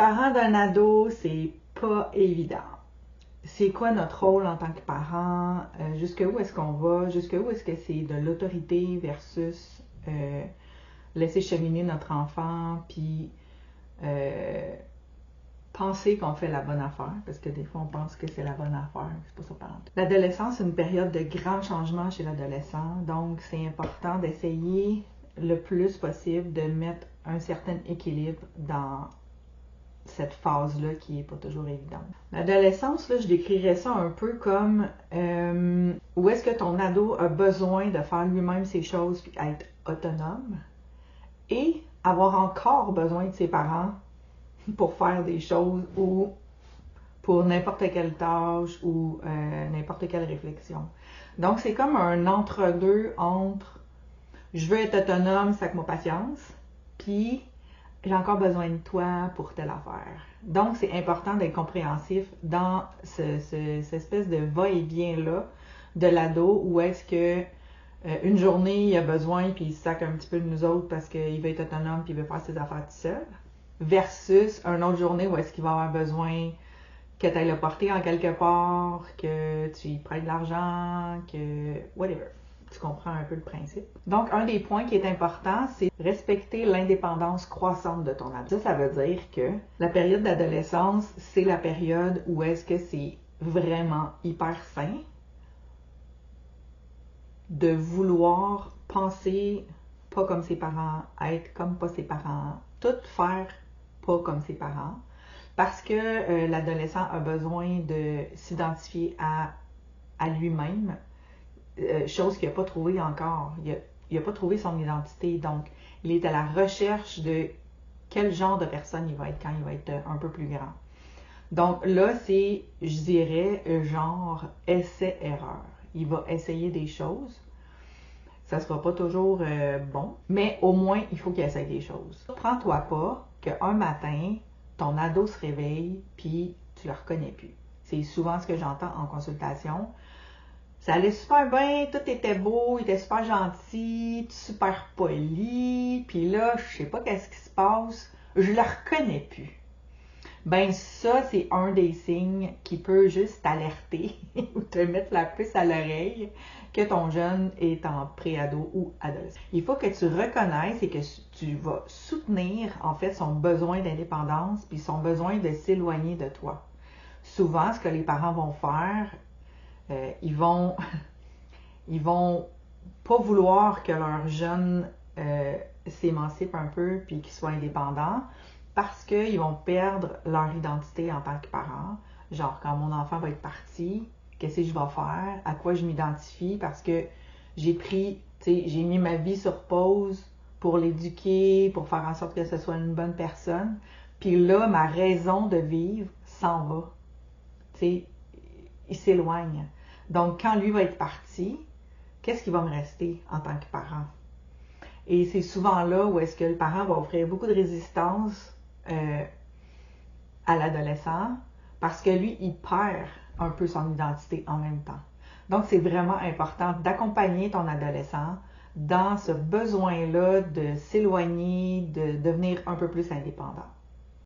parent d'un ado, c'est pas évident. C'est quoi notre rôle en tant que parent? Jusqu'où est-ce qu'on va? Jusqu'où est-ce que c'est de l'autorité versus laisser cheminer notre enfant, puis penser qu'on fait la bonne affaire, parce que des fois on pense que c'est la bonne affaire, c'est pas ça parent. L'adolescence, c'est une période de grands changements chez l'adolescent, donc c'est important d'essayer le plus possible de mettre un certain équilibre dans cette phase-là qui n'est pas toujours évidente. L'adolescence, là, je décrirais ça un peu comme où est-ce que ton ado a besoin de faire lui-même ses choses puis être autonome et avoir encore besoin de ses parents pour faire des choses ou pour n'importe quelle tâche ou n'importe quelle réflexion. Donc, c'est comme un entre-deux entre je veux être autonome, fais-moi patience, puis j'ai encore besoin de toi pour telle affaire. Donc, c'est important d'être compréhensif dans cette espèce de va-et-vient-là de l'ado où est-ce que une journée, il a besoin puis il se sac un petit peu de nous autres parce qu'il veut être autonome puis il veut faire ses affaires tout seul, versus une autre journée où est-ce qu'il va avoir besoin que tu ailles le porter en quelque part, que tu lui prêtes de l'argent, que whatever. Tu comprends un peu le principe. Donc, un des points qui est important, c'est respecter l'indépendance croissante de ton ado. Ça veut dire que la période d'adolescence, c'est la période où est-ce que c'est vraiment hyper sain de vouloir penser pas comme ses parents, être comme pas ses parents, tout faire pas comme ses parents, parce que l'adolescent a besoin de s'identifier à lui-même, chose qu'il n'a pas trouvé encore. Il n'a pas trouvé son identité, donc il est à la recherche de quel genre de personne il va être quand il va être un peu plus grand. Donc là, c'est, je dirais, genre essai-erreur. Il va essayer des choses. Ça ne sera pas toujours bon, mais au moins, il faut qu'il essaye des choses. Prends-toi pas qu'un matin, ton ado se réveille, puis tu le reconnais plus. C'est souvent ce que j'entends en consultation. Ça allait super bien, tout était beau, il était super gentil, super poli, puis là, je sais pas qu'est-ce qui se passe, je le reconnais plus. Ben ça, c'est un des signes qui peut juste t'alerter ou te mettre la puce à l'oreille que ton jeune est en préado ou adolescent. Il faut que tu reconnaisses et que tu vas soutenir en fait son besoin d'indépendance puis son besoin de s'éloigner de toi. Souvent, ce que les parents vont faire, ils vont pas vouloir que leur jeune s'émancipe un peu puis qu'il soit indépendant parce qu'ils vont perdre leur identité en tant que parents. Genre, quand mon enfant va être parti, qu'est-ce que je vais faire? À quoi je m'identifie? Parce que j'ai mis ma vie sur pause pour l'éduquer, pour faire en sorte que ce soit une bonne personne. Puis là, ma raison de vivre s'en va. Il s'éloigne. Donc, quand lui va être parti, qu'est-ce qui va me rester en tant que parent? Et c'est souvent là où est-ce que le parent va offrir beaucoup de résistance à l'adolescent parce que lui, il perd un peu son identité en même temps. Donc, c'est vraiment important d'accompagner ton adolescent dans ce besoin-là de s'éloigner, de devenir un peu plus indépendant.